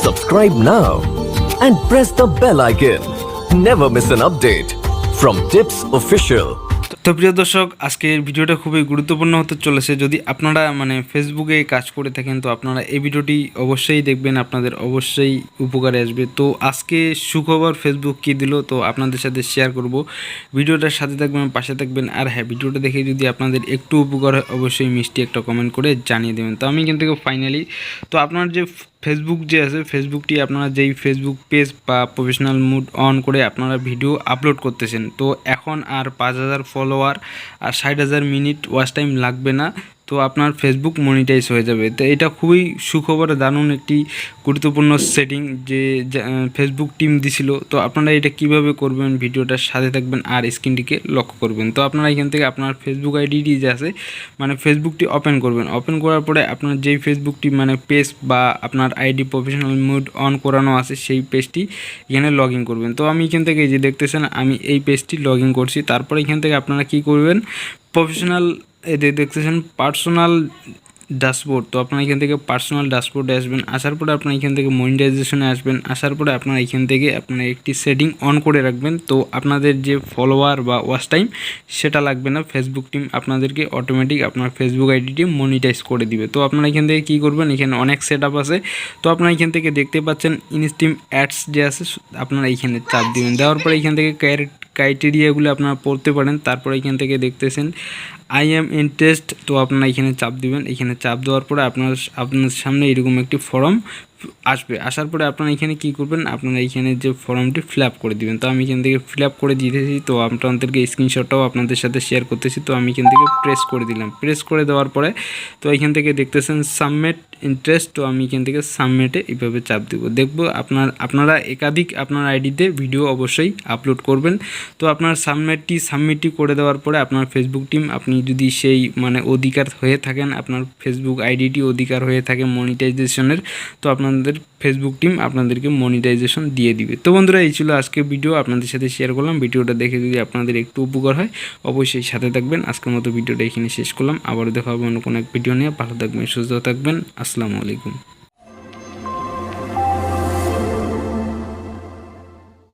Subscribe now and press the bell icon. Never miss an update from Tips Official. তো প্রিয় দর্শক, আজকের ভিডিওটা খুবই গুরুত্বপূর্ণ হতে চলেছে। যদি আপনারা ফেসবুকে কাজ করে থাকেন তো আপনারা এই ভিডিওটি অবশ্যই দেখবেন, আপনাদের অবশ্যই উপকারে আসবে। তো আজকে সুখবর ফেসবুক কী দিল তো আপনাদের সাথে শেয়ার করব। ভিডিওটার সাথে থাকবেন, পাশে থাকবেন। আর হ্যাঁ, ভিডিওটা দেখে যদি আপনাদের একটু উপকার হয় অবশ্যই মিষ্টি একটা কমেন্ট করে জানিয়ে দেবেন। তো আমি কিন্তু ফাইনালি তো আপনার যে ফেসবুক যে আছে ফেসবুকটি আপনারা যেই ফেসবুক পেজ বা প্রফেশনাল মুড অন করে আপনারা ভিডিও আপলোড করতেছেন, তো এখন আর 5,000 ফলোয়ার আর 60,000 মিনিট ওয়াচ টাইম লাগবে না, তো আপনার ফেসবুক মনিটাইজ হয়ে যাবে। তো এটা খুবই সুখবর, দারুণ একটি গুরুত্বপূর্ণ সেটিং যে ফেসবুক টিম দিছিল। তো আপনারা এটা কিভাবে করবেন ভিডিওটার সাথে থাকবেন আর স্ক্রিনটিকে লক্ষ্য করবেন। তো আপনারা এখান থেকে আপনার ফেসবুক আইডিটি যে আছে ফেসবুকটি ওপেন করবেন। ওপেন করার পরে আপনার যেই ফেসবুকটি পেজ বা আপনার আইডি প্রফেশনাল মুড অন করানো আছে সেই পেজটি এখানে লগ ইন করবেন। তো আমি এখান থেকে যে দেখতেছেন আমি এই পেজটি লগ ইন করছি। তারপরে এখান থেকে আপনারা কি করবেন, প্রফেশনাল দেখতেছেন পার্সোনাল ড্যাশবোর্ড। তো আপনারা এখান থেকে পার্সোনাল ড্যাশবোর্ডে আসবেন। আসার পরে আপনারা এখান থেকে মনিটাইজেশনে আসবেন। আসার পরে আপনারা এখান থেকে আপনারা একটি সেটিং অন করে রাখবেন। তো আপনাদের যে ফলোয়ার বা ওয়াচ টাইম সেটা লাগবে না, ফেসবুক টিম আপনাদেরকে অটোমেটিক আপনার ফেসবুক আইডিটি মনিটাইজ করে দিবে। তো আপনারা এখান থেকে কী করবেন, এখানে অনেক সেট আপ আছে। তো আপনারা এখান থেকে দেখতে পাচ্ছেন ইনস্টিম অ্যাডস যে আছে, আপনারা এইখানে চাপ দিবেন। দেওয়ার পরে এখান থেকে ক্রাইটেরিয়াগুলো আপনারা পড়তে পারেন। তারপরে এখান থেকে দেখতেছেন আই এম ইন্টারেস্ট, তো আপনারা এখানে চাপ দিবেন। এখানে চাপ দেওয়ার পরে আপনার সামনে এরকম একটি ফর্ম আসবে। আসার পরে আপনারা এখানে কি করবেন, আপনারা এখানে যে ফর্মটি ফিল আপ করে দিবেন। তো আমি এখান থেকে ফিল আপ করে দিতেছি। তো আপনাদেরকে স্ক্রিনশটটাও আপনাদের সাথে শেয়ার করতেছি। তো আমি এখান থেকে প্রেস করে দিলাম। প্রেস করে দেওয়ার পরে তো এখান থেকে দেখতেছেন সাবমিট ইন্টারেস্ট। তো আমি এখান থেকে সাবমিটে এইভাবে চাপ দেবো। দেখবো আপনারা একাধিক আপনার আইডিতে ভিডিও অবশ্যই আপলোড করবেন। তো আপনার সাবমিটটি করে দেওয়ার পরে আপনার ফেসবুক টিম, আপনি যদি সেই অধিকার হয়ে থাকেন, আপনার ফেসবুক আইডিটি অধিকার হয়ে থাকে মনিটাইজেশনের, তো আপনাদের ফেসবুক টিম আপনাদেরকে মনিটাইজেশন দিয়ে দিবে। তো বন্ধুরা, এই ছিল আজকে ভিডিও, আপনাদের সাথে শেয়ার করলাম। ভিডিওটা দেখে যদি আপনাদের একটু উপকার হয় অবশ্যই সাথে থাকবেন। আজকের মতো ভিডিওটা এখানে শেষ করলাম। আবারও দেখা হবে অন্য কোনো এক ভিডিও নিয়ে। ভালো থাকবেন, সুস্থ থাকবেন। আসসালামু আলাইকুম।